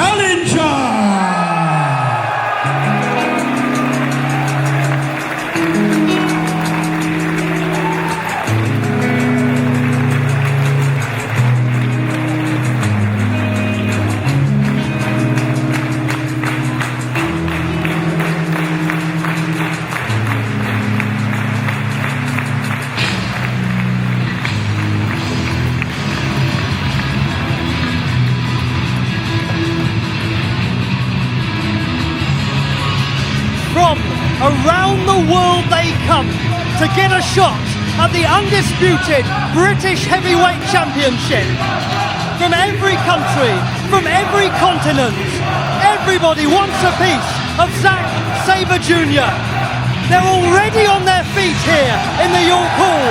challenger. From around the world they come to get a shot at the undisputed British Heavyweight Championship. From every country, from every continent, everybody wants a piece of Zack Sabre Jr. They're already on their feet here in the York Hall.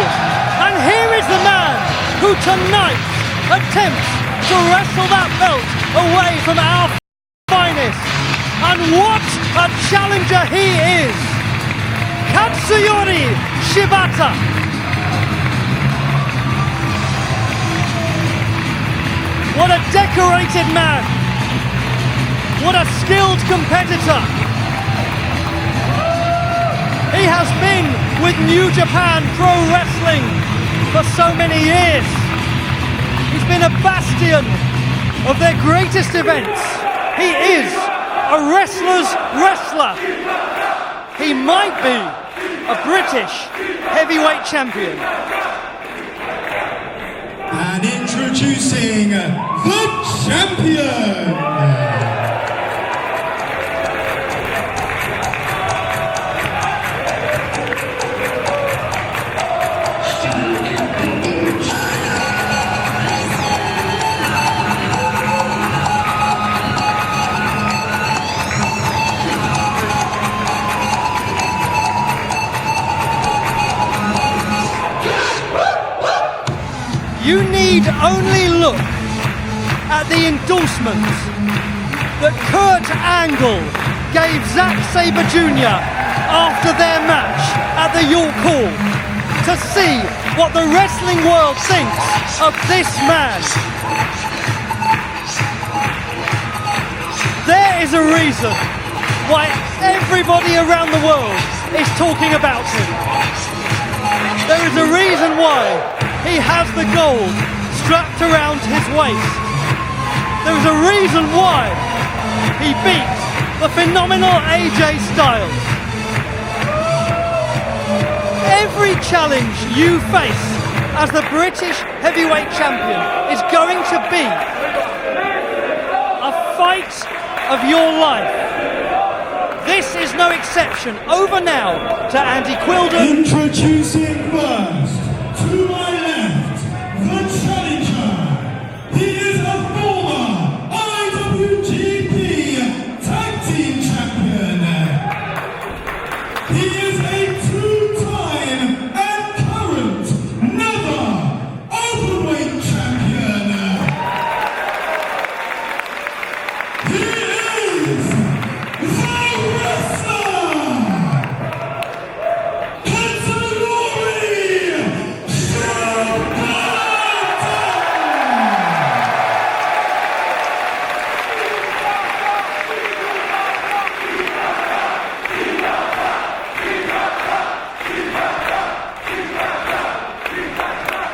And here is the man who tonight attempts to wrestle that belt away from our finest. And what a challenger he is! Katsuyori Shibata! What a decorated man! What a skilled competitor! He has been with New Japan Pro Wrestling for so many years. He's been a bastion of their greatest events. He is a wrestler's wrestler. He might be a British heavyweight champion. And introducing the champion. You need only look at the endorsements that Kurt Angle gave Zack Sabre Jr. after their match at the York Hall to see what the wrestling world thinks of this man. There is a reason why everybody around the world is talking about him. There is a reason why he has the gold strapped around his waist. There is a reason why he beat the phenomenal AJ Styles. Every challenge you face as the British heavyweight champion is going to be a fight of your life. This is no exception. Over now to Andy Quilden. Introducing first, to my left, the challenger. He is a former IWGP Tag Team Champion. He is a two-time and current never openweight champion. He is the wrestler, Katsuyori Shibata!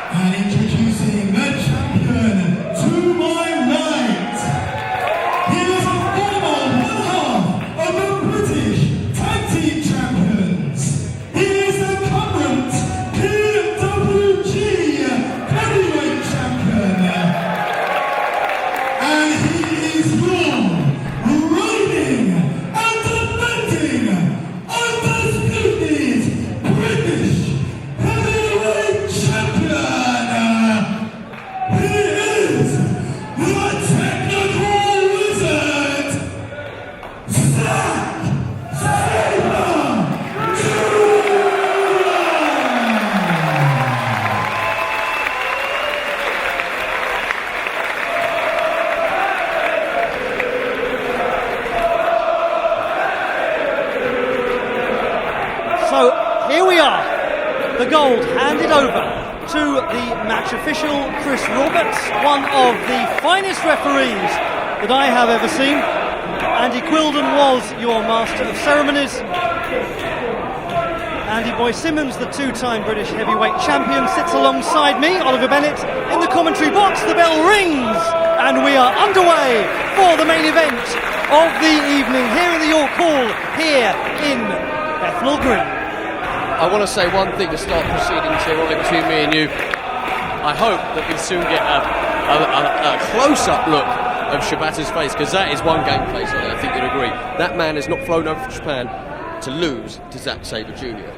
And introducing the champion to my right. He is a former one-half of the British Tag Team Champions. He is the current PWG Heavyweight Champion. And he is your reigning and defending undisputed British Heavyweight Champion. He is the technical wizard, Zack Sabre Jr. So here we are, the gold handed over to the match official Chris Roberts, one of the finest referees that I have ever seen. Andy Quilden was your master of ceremonies. Andy Boy Simmons, the two-time British heavyweight champion, sits alongside me, Oliver Bennett, in the commentary box. The bell rings and we are underway for the main event of the evening here in the York Hall, here in Bethnal Green. I want to say one thing to start proceedings here, Ollie, between me and you. I hope that we soon get a close-up look of Shibata's face, because that is one game face, I think you'd agree. That man has not flown over from Japan to lose to Zack Sabre Jr.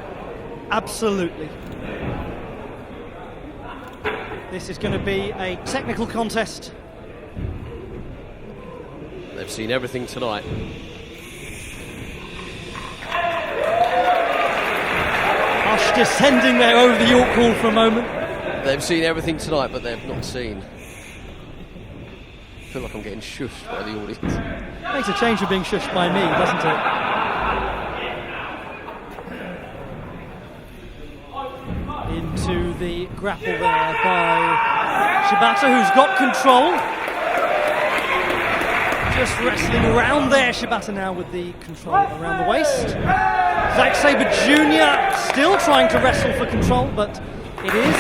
Absolutely. This is going to be a technical contest. They've seen everything tonight. Hush descending there over the York Hall for a moment. They've seen everything tonight, but they've not seen. I feel like I'm getting shushed by the audience. Makes a change of being shushed by me, doesn't it? Into the grapple there by Shibata, who's got control. Just wrestling around there. Shibata now with the control around the waist. Zack Sabre Jr. still trying to wrestle for control, but it is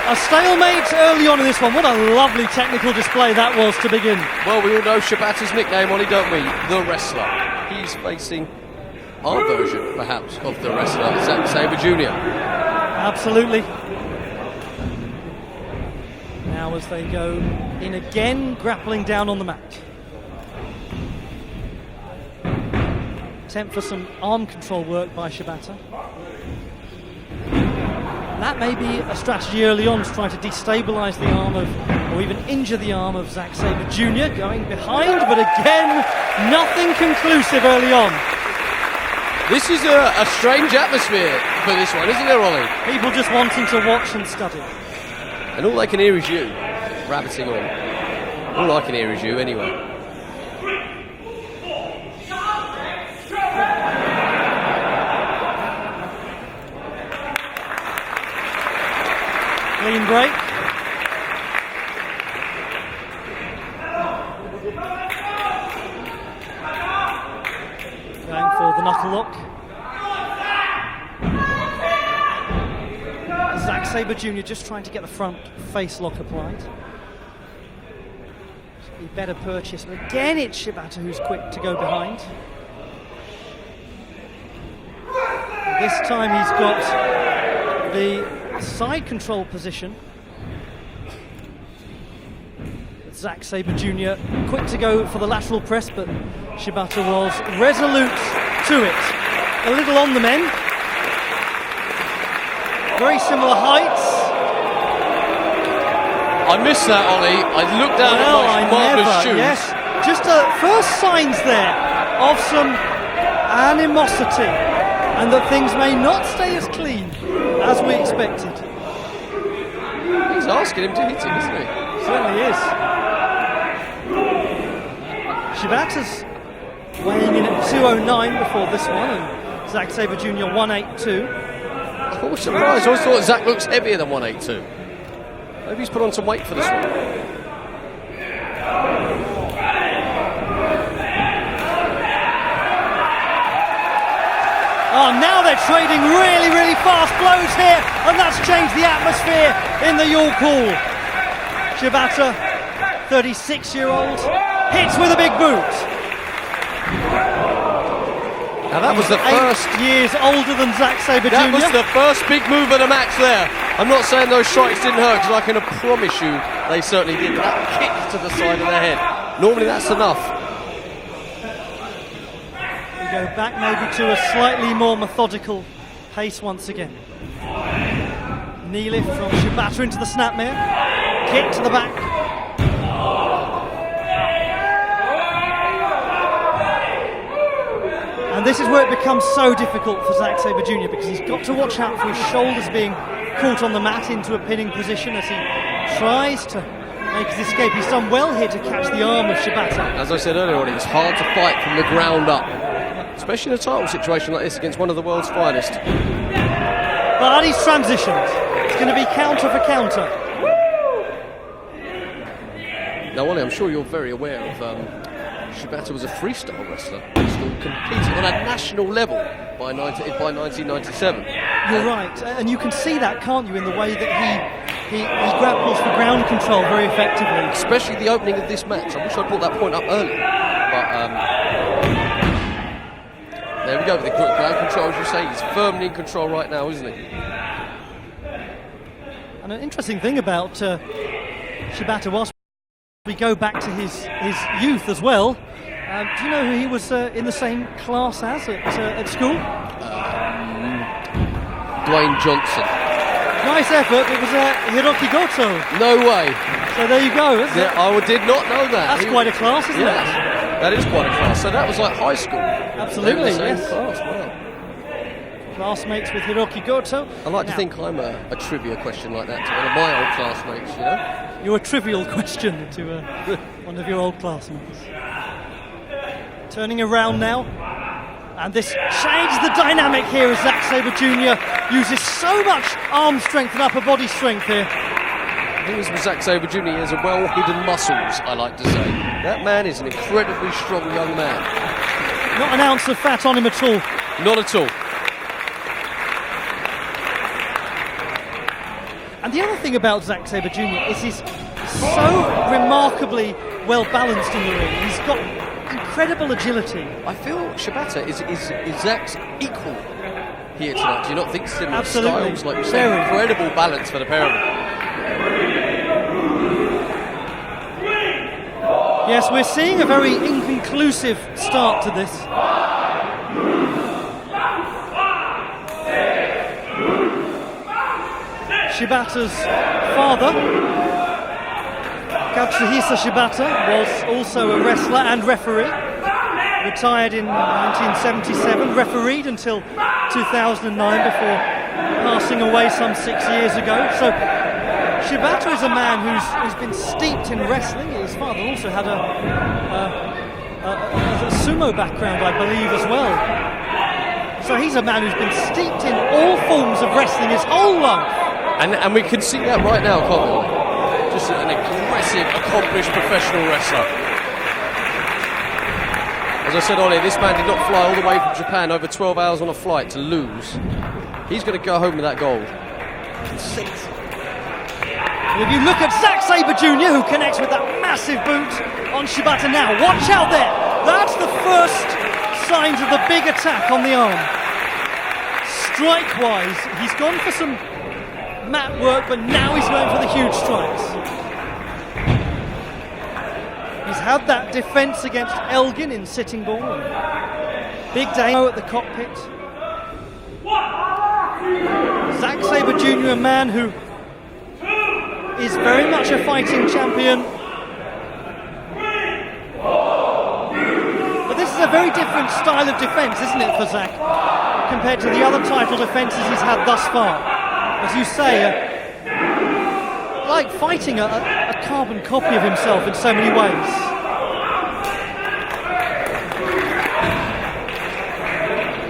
a stalemate early on in this one. What a lovely technical display that was to begin. Well, we all know Shibata's nickname, Ollie, don't we? The Wrestler. He's facing our version, perhaps, of the Wrestler, Zack Sabre Jr. Absolutely. Now as they go in again, grappling down on the mat. Attempt for some arm control work by Shibata. That may be a strategy early on, to try to destabilise the arm of, or even injure the arm of Zack Sabre Jr. Going behind, but again, nothing conclusive early on. This is a strange atmosphere for this one, isn't there, Ollie? People just wanting to watch and study. And all they can hear is you, rabbiting on. All I can hear is you, anyway. Clean break. Going for the knuckle lock. Zack Sabre Jr. just trying to get the front face lock applied. Should be better purchase. But again, it's Shibata who's quick to go behind. This time he's got the side control position. Zack Sabre Jr. quick to go for the lateral press, but Shibata was resolute to it. A little on the men. Very similar heights. I missed that, Ollie. I looked down at my marvellous shoes. Yes, just first signs there of some animosity, and that things may not stay as clean as we expected. He's asking him to hit him, isn't he? Certainly is. Shibata's weighing in at 209 before this one, and Zack Sabre Jr. 182. I was surprised. I always thought Zack looks heavier than 182. Maybe he's put on some weight for this one. Oh, now they're trading really fast blows here, and that's changed the atmosphere in the York Hall. Shibata, 36-year-old, hits with a big boot. Now that was the first 8 years older than Zack Sabre Jr. That was the first big move of the match there. I'm not saying those strikes didn't hurt, because I can promise you they certainly did. But that kick to the side of their head, normally that's enough. Go back maybe to a slightly more methodical pace once again. Knee lift from Shibata into the snapmare. Kick to the back. And this is where it becomes so difficult for Zack Sabre Jr. because he's got to watch out for his shoulders being caught on the mat into a pinning position as he tries to make his escape. He's done well here to catch the arm of Shibata. As I said earlier, it's hard to fight from the ground up, especially in a title situation like this against one of the world's finest. But he's transitioned. It's going to be counter for counter. Now, Ollie, I'm sure you're very aware of Shibata was a freestyle wrestler. He still competed on a national level by 1997. You're right, and you can see that, can't you, in the way that he grapples for ground control very effectively. Especially the opening of this match. I wish I'd brought that point up earlier. But there we go, with the ground control, as you say. He's firmly in control right now, isn't he? And an interesting thing about Shibata, whilst we go back to his youth as well, do you know who he was in the same class as at school? Dwayne Johnson. Nice effort, it was Hiroki Goto. No way. So there you go, isn't it? I did not know that. That's quite a class, isn't it? That is quite a class. So that was like high school. Absolutely, They were the same yes. class. Wow. Classmates with Hiroki Goto. I like to think I'm a trivia question like that to one of my old classmates, you know? You're a trivial question to one of your old classmates. Turning around now. And this changed the dynamic here as Zack Sabre Jr. uses so much arm strength and upper body strength here. I think this was Zack Sabre Jr. He has a well-hidden muscles, I like to say. That man is an incredibly strong young man. Not an ounce of fat on him at all. Not at all. And the other thing about Zack Sabre Jr. is he's so remarkably well balanced in the ring. He's got incredible agility. I feel Shibata is Zack's equal here tonight. Do you not think similar Absolutely. styles? Like you say, incredible balance for the pair of them. Yes, we're seeing a very inconclusive start to this. Shibata's father, Katsuhisa Shibata, was also a wrestler and referee. Retired in 1977, refereed until 2009 before passing away some 6 years ago. So Shibata is a man who's been steeped in wrestling. His father also had a sumo background, I believe, as well. So he's a man who's been steeped in all forms of wrestling his whole life. And we can see that right now, can't we? Just an aggressive, accomplished professional wrestler. As I said earlier, this man did not fly all the way from Japan over 12 hours on a flight to lose. He's going to go home with that gold. If you look at Zack Sabre Jr., who connects with that massive boot on Shibata now, watch out there! That's the first signs of the big attack on the arm. Strike-wise, he's gone for some mat work, but now he's going for the huge strikes. He's had that defence against Elgin in Sitting Bull. Big Damo at the cockpit. Zack Sabre Jr., a man who is very much a fighting champion. But this is a very different style of defence, isn't it, for Zack, compared to the other title defences he's had thus far. As you say, like fighting a carbon copy of himself in so many ways.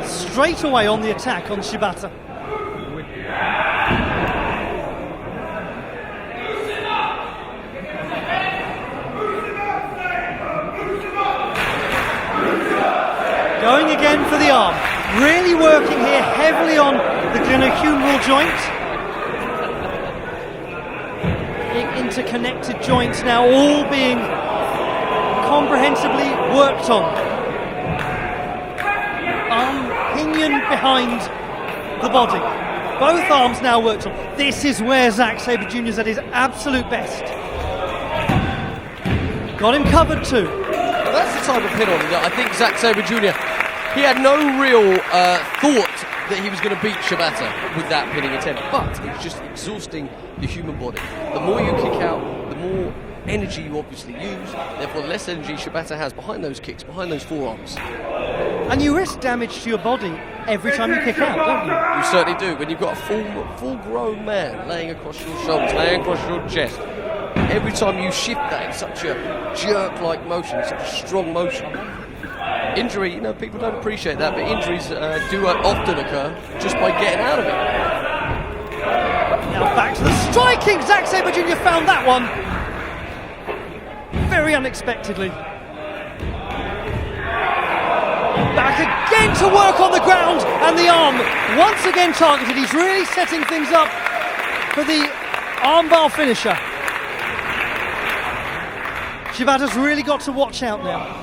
Straight away on the attack on Shibata. Going again for the arm. Really working here heavily on the glenohumeral joint. Big interconnected joints now all being comprehensively worked on. Arm pinion behind the body. Both arms now worked on. This is where Zack Sabre Jr. is at his absolute best. Got him covered too. Well, that's the type of hit on that I think Zack Sabre Jr. He had no real thought that he was going to beat Shibata with that pinning attempt, but it's just exhausting the human body. The more you kick out, the more energy you obviously use, therefore the less energy Shibata has behind those kicks, behind those forearms. And you risk damage to your body every time you kick out, don't you? You certainly do. When you've got a full-grown man laying across your shoulders, laying across your chest, every time you shift that in such a jerk-like motion, in such a strong motion, injury, people don't appreciate that, but injuries do often occur just by getting out of it. Now back to the striking. Zack Sabre Jr. found that one. very unexpectedly. Back again to work on the ground, and the arm once again targeted. He's really setting things up for the armbar finisher. Shibata's really got to watch out now.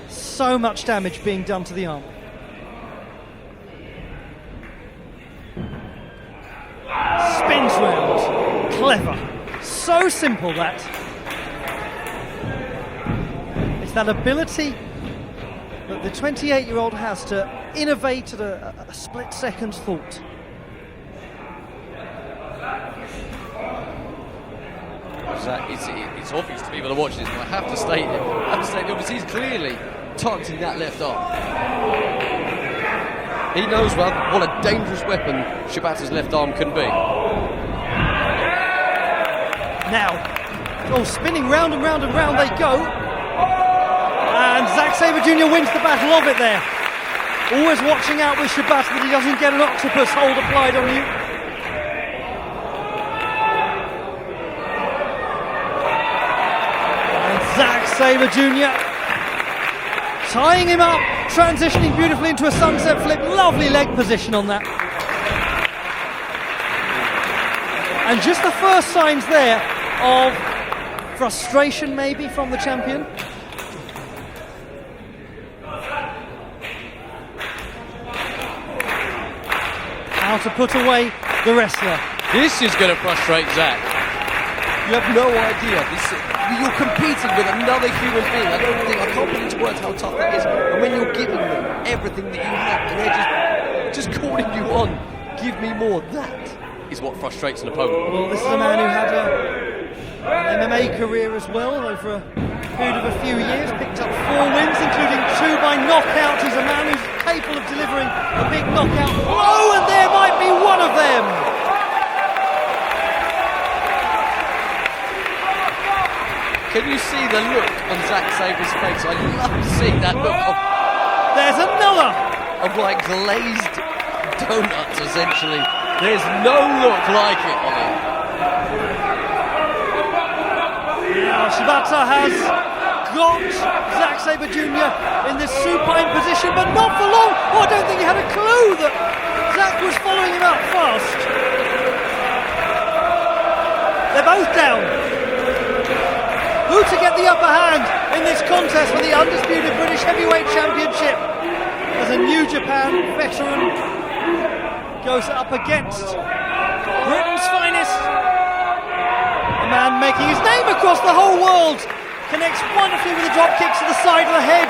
So much damage being done to the arm. Spins round. Clever. So simple that. It's that ability that the 28-year-old has to innovate at a split-second thought. It's obvious to people that are watching this, but I have to state it. Obviously, he's clearly targeting that left arm. He knows well what a dangerous weapon Shibata's left arm can be. Now, spinning round and round and round they go. And Zack Sabre Jr. wins the battle of it there. Always watching out with Shibata that he doesn't get an octopus hold applied on you. Zack Sabre Jr. tying him up, transitioning beautifully into a sunset flip. Lovely leg position on that. And just the first signs there of frustration maybe from the champion. How to put away the wrestler. This is going to frustrate Zack. You have no idea. You're competing with another human being. I can't put into words how tough that is. And when you're giving them everything that you have, and they're just calling you on, give me more. That is what frustrates an opponent. Well, this is a man who had an MMA career as well over a period of a few years. Picked up 4 wins, including 2 by knockout. He's a man who's capable of delivering a big knockout blow, and there might be one of them. Can you see the look on Zack Sabre's face? I love seeing that look of... There's another! Of like glazed donuts, essentially. There's no look like it on it. Now Shibata has got Zack Sabre Jr. in this supine position, but not for long. Oh, I don't think he had a clue that Zack was following him up fast. They're both down. Who to get the upper hand in this contest for the undisputed British Heavyweight Championship? As a New Japan veteran goes up against Britain's finest. A man making his name across the whole world. Connects wonderfully with the drop kicks to the side of the head.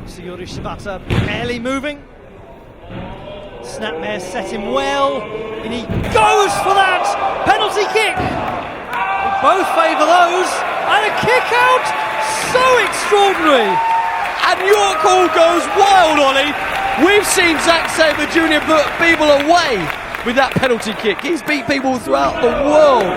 Tsuyori Shibata barely moving. Snapmare set him well, and he goes for that penalty kick. We both favour those, and a kick out, so extraordinary. And your call goes wild, Ollie. We've seen Zack Sabre Jr. put people away with that penalty kick. He's beat people throughout the world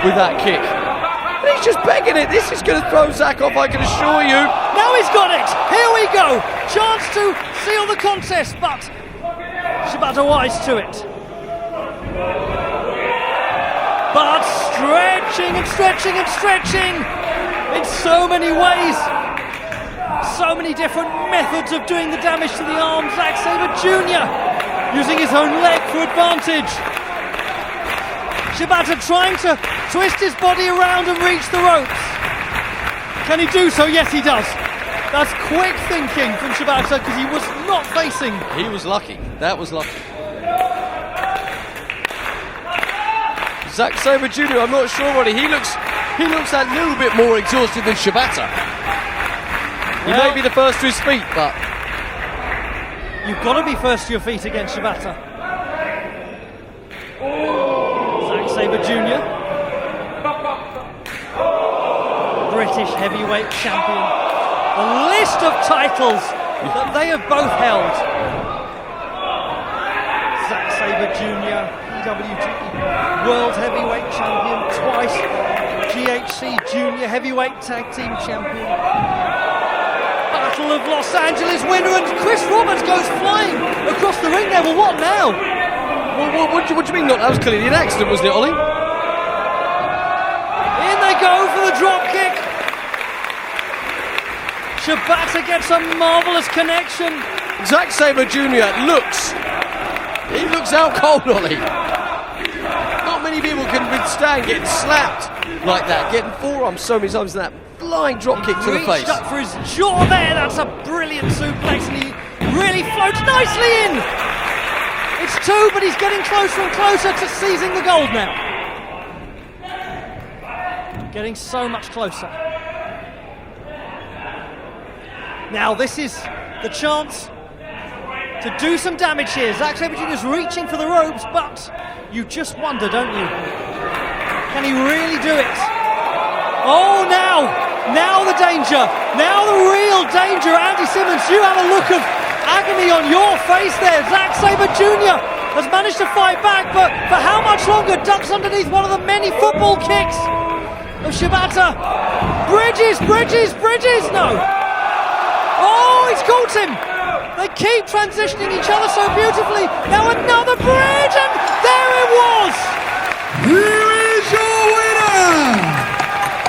with that kick. And he's just begging it. This is going to throw Zack off, I can assure you. Now he's got it. Here we go. Chance to seal the contest, but Shibata wise to it. But stretching and stretching and stretching in so many ways. So many different methods of doing the damage to the arm. Zack Sabre Jr. using his own leg for advantage. Shibata trying to twist his body around and reach the ropes. Can he do so? Yes, he does. That's quick thinking from Shibata because he was not facing. He was lucky. That was lucky. Zack Sabre Jr., I'm not sure, Roddy. He looks a little bit more exhausted than Shibata. He may be the first to his feet, but... You've got to be first to your feet against Shibata. Zack Sabre Jr. British heavyweight champion. A list of titles that they have both held. Zack Sabre Jr. PWG World Heavyweight Champion twice. GHC Junior Heavyweight Tag Team Champion. But Battle of Los Angeles winner, and Chris Roberts goes flying across the ring there. Well, what now? Well, what do you mean not? That was clearly an accident, wasn't it, Ollie? In they go for the drop kick. Shibata gets a marvellous connection. Zack Sabre Jr. looks out cold, Ollie. Not many people can withstand getting slapped like that, getting forearms so many times in that flying drop kick to the face. Reached up for his jaw there. That's a brilliant suplex, and he really floats nicely in. It's two, but he's getting closer and closer to seizing the gold now. Getting so much closer. Now this is the chance to do some damage here. Zack Sabre Jr. is reaching for the ropes, but you just wonder, don't you? Can he really do it? Oh, now the danger. Now the real danger. Andy Simmons, you have a look of agony on your face there. Zack Sabre Jr. has managed to fight back, but for how much longer? Ducks underneath one of the many football kicks of Shibata. Bridges, no. Oh, he's caught him. They keep transitioning each other so beautifully. Now another bridge, and there it was. Here is your winner,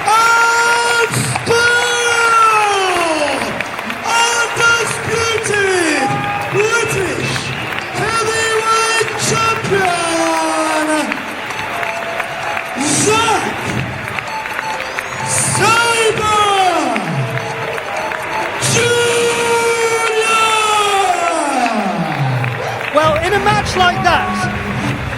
and still undisputed British heavyweight champion, Zack Sabre Jr. Well, in a match like that,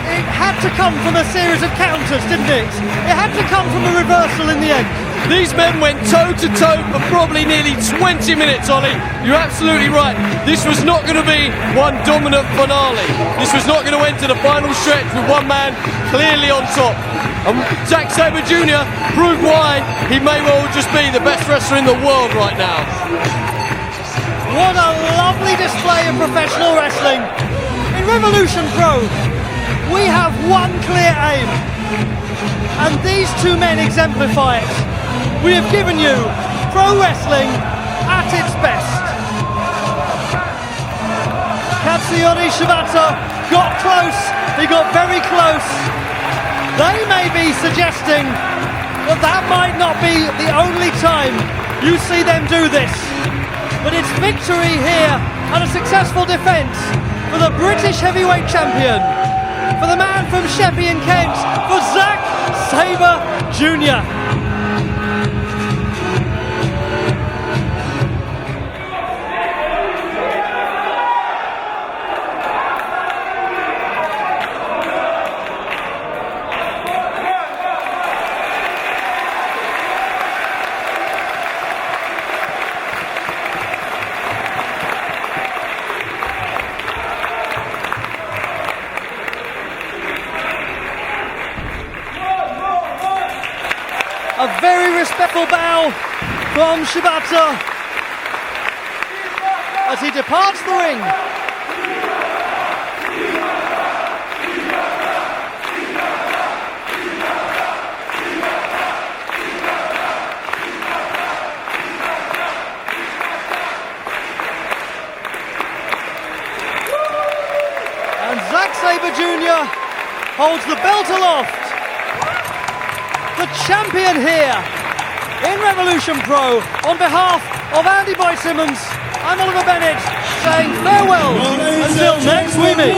it had to come from a series of counters, didn't it? It had to come from a reversal in the end. These men went toe-to-toe for probably nearly 20 minutes, Ollie. You're absolutely right. This was not going to be one dominant finale. This was not going to enter the final stretch with one man clearly on top. And Zack Sabre Jr. proved why he may well just be the best wrestler in the world right now. What a lovely display of professional wrestling. In Revolution Pro, we have one clear aim, and these two men exemplify it. We have given you pro wrestling at its best. Katsuyori Shibata got close, he got very close. They may be suggesting that that might not be the only time you see them do this. But it's victory here and a successful defence for the British heavyweight champion, for the man from Sheppey in Kent, for Zack Sabre Jr. A very respectful bow from Shibata as he departs the ring. And Zack Sabre Jr. holds the belt aloft. The champion here in Revolution Pro. On behalf of Andy Boy Simmons, I'm Oliver Bennett saying farewell until next we meet.